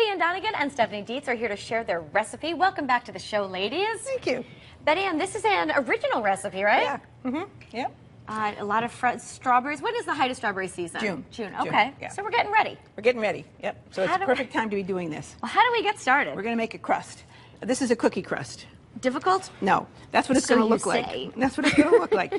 Betty Ann Donegan and Stephanie Dietz are here to share their recipe. Welcome back to the show, ladies. Thank you. Betty Ann, this is an original recipe, right? Yeah. Mm-hmm. Yep. A lot of strawberries. When is the height of strawberry season? June. June, okay. Yeah. So we're getting ready. We're getting ready. Yep. So it's the perfect time to be doing this. Well, how do we get started? We're going to make a crust. This is a cookie crust. Difficult? No, that's what it's going to look like. That's what it's going to look like.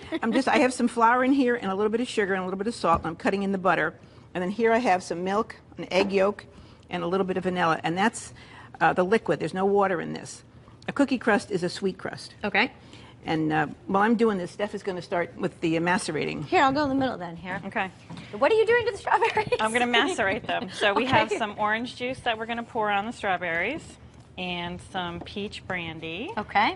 I have some flour in here and a little bit of sugar and a little bit of salt, and I'm cutting in the butter. And then here I have some milk, an egg yolk, and a little bit of vanilla, and that's the liquid. There's no water in this. A cookie crust is a sweet crust. Okay. And while I'm doing this, Steph is going to start with the macerating. Here, I'll go in the middle then, here. Okay. What are you doing to the strawberries? I'm going to macerate them. So we Okay. have some orange juice that we're going to pour on the strawberries, and some peach brandy, Okay.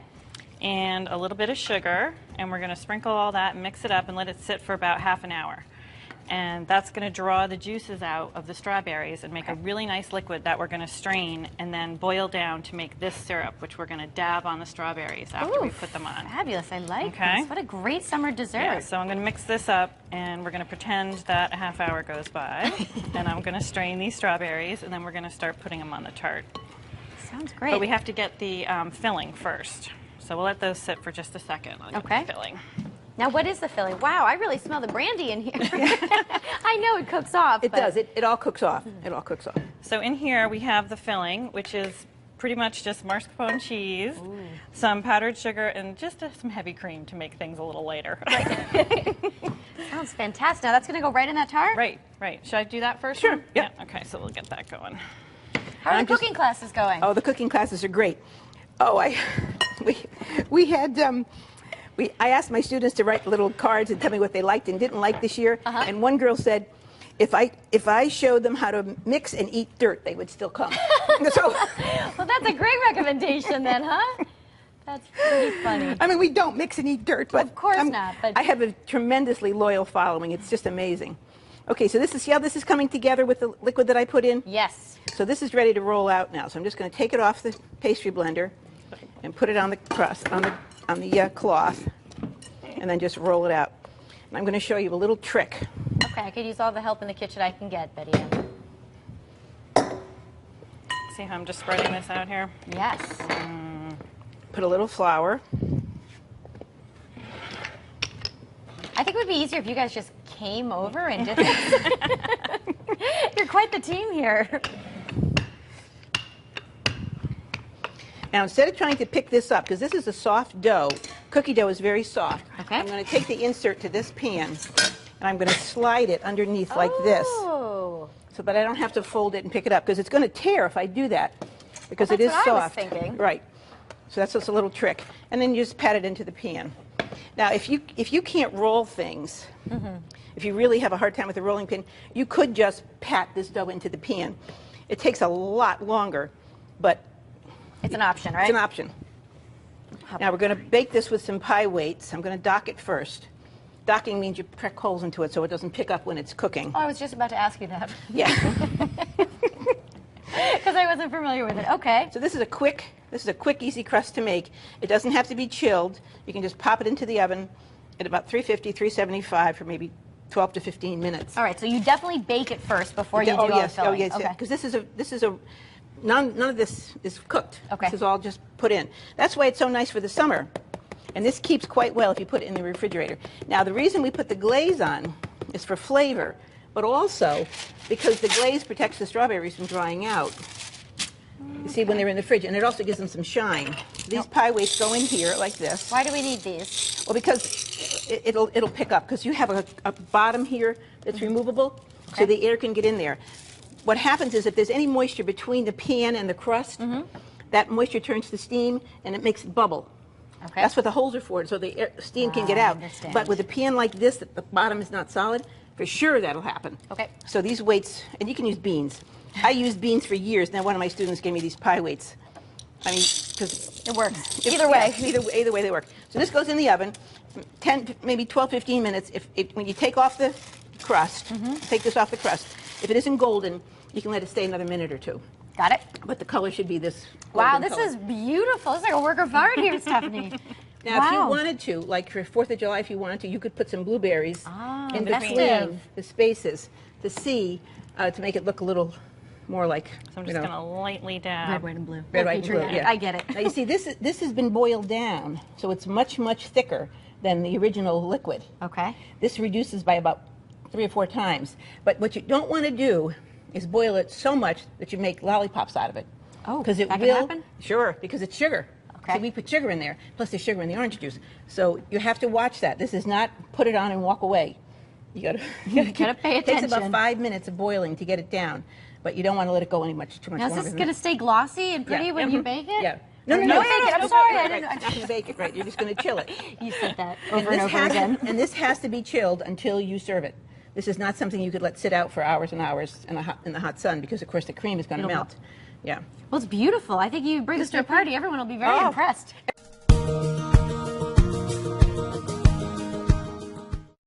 and a little bit of sugar, and we're going to sprinkle all that and mix it up and let it sit for about half an hour. And that's going to draw the juices out of the strawberries and make a really nice liquid that we're going to strain and then boil down to make this syrup, which we're going to dab on the strawberries after we put them on. Fabulous. I like Okay. this. What a great summer dessert. Yeah, so I'm going to mix this up, and we're going to pretend that a half hour goes by, and I'm going to strain these strawberries, and then we're going to start putting them on the tart. Sounds great. But we have to get the filling first. So we'll let those sit for just a second. I'll get the filling. Now, what is the filling? Wow, I really smell the brandy in here. I know it cooks off. It does. It all cooks off. It all cooks off. So in here we have the filling, which is pretty much just mascarpone cheese, some powdered sugar, and just some heavy cream to make things a little lighter. Sounds fantastic. Now, that's going to go right in that tart? Right, right. Should I do that first? Sure. Yeah. Okay, so we'll get that going. How are the cooking classes going? Oh, the cooking classes are great. Oh, I asked my students to write little cards and tell me what they liked and didn't like this year. And one girl said, if I showed them how to mix and eat dirt, they would still come. So, well, that's a great recommendation then, huh? That's pretty funny. I mean, we don't mix and eat dirt, but of course not. But I have a tremendously loyal following. It's just amazing. Okay, so see how this is coming together with the liquid that I put in? Yes. So this is ready to roll out now. So I'm just going to take it off the pastry blender and put it on the crust, on the cloth, and then just roll it out. And I'm going to show you a little trick. Okay, I could use all the help in the kitchen I can get, Betty Ann. See how I'm just spreading this out here? Yes. Put a little flour. I think it would be easier if you guys just came over and did this. You're quite the team here. Now, instead of trying to pick this up, because this is a soft dough, cookie dough is very soft. Okay. I'm going to take the insert to this pan, and I'm going to slide it underneath like this, Oh. so that I don't have to fold it and pick it up, because it's going to tear if I do that, because Well, it is that's what I was soft. thinking. Right. So that's just a little trick. And then you just pat it into the pan. Now, if you can't roll things, if you really have a hard time with the rolling pin, you could just pat this dough into the pan. It takes a lot longer, but It's an option, right? it's an option. Now we're going to bake this with some pie weights. I'm going to dock it first. Docking means you prick holes into it so it doesn't pick up when it's cooking. Oh, I was just about to ask you that. Yeah. Because I wasn't familiar with it. Okay. So this is a quick, easy crust to make. It doesn't have to be chilled. You can just pop it into the oven at about 350, 375 for maybe 12 to 15 minutes. All right, so you definitely bake it first before you do all the filling. Oh yes, Okay. because this is a none of this is cooked. Okay. This is all just put in. That's why it's so nice for the summer. And this keeps quite well if you put it in the refrigerator. Now, the reason we put the glaze on is for flavor, but also because the glaze protects the strawberries from drying out. You see, when they're in the fridge, and it also gives them some shine. These pie weights go in here like this. Why do we need these? Well, because it'll pick up, because you have a bottom here that's removable, so the air can get in there. What happens is if there's any moisture between the pan and the crust, that moisture turns to steam and it makes it bubble. Okay. That's what the holes are for, so the steam can get out. understand. But with a pan like this, that the bottom is not solid, for sure that'll happen. Okay. So these weights, and you can use beans. I used beans for years. Now one of my students gave me these pie weights. I mean, because It works. Either way. either way they work. So this goes in the oven, 10, maybe 12, 15 minutes. When you take off the crust, take this off the crust. If it isn't golden, you can let it stay another minute or two. Got it? But the color should be this. Wow, golden this color. is beautiful. It's like a work of art here, Stephanie. Now, if you wanted to, like for 4th of July, if you wanted to, you could put some blueberries in festive. between the spaces to make it look a little more like, So I'm just going to lightly dab. Red, white, and blue. red, white, and blue. Patriotic. Yeah. I get it. Now you see, this has been boiled down, so it's much, much thicker than the original liquid. Okay. This reduces by about 3 or 4 times. But what you don't want to do is boil it so much that you make lollipops out of it. Oh, because it that will. can happen? Sure, because it's sugar. Okay. So we put sugar in there, plus there's sugar in the orange juice. So you have to watch that. This is not put it on and walk away. You gotta pay It takes about attention. 5 minutes of boiling to get it down, but you don't want to let it go too much Now, is longer. this than going to that. stay glossy and pretty Yeah. when you bake it? Yeah. No, bake it. I'm sorry. I didn't know. Not going to bake it, right? You're just going to chill it. You said that over and this over has again. and this has to be chilled until you serve it. This is not something you could let sit out for hours and hours in the hot sun, because of course the cream is going to It'll melt. Yeah. Well, it's beautiful. I think you bring this to a party, everyone will be very Oh. impressed.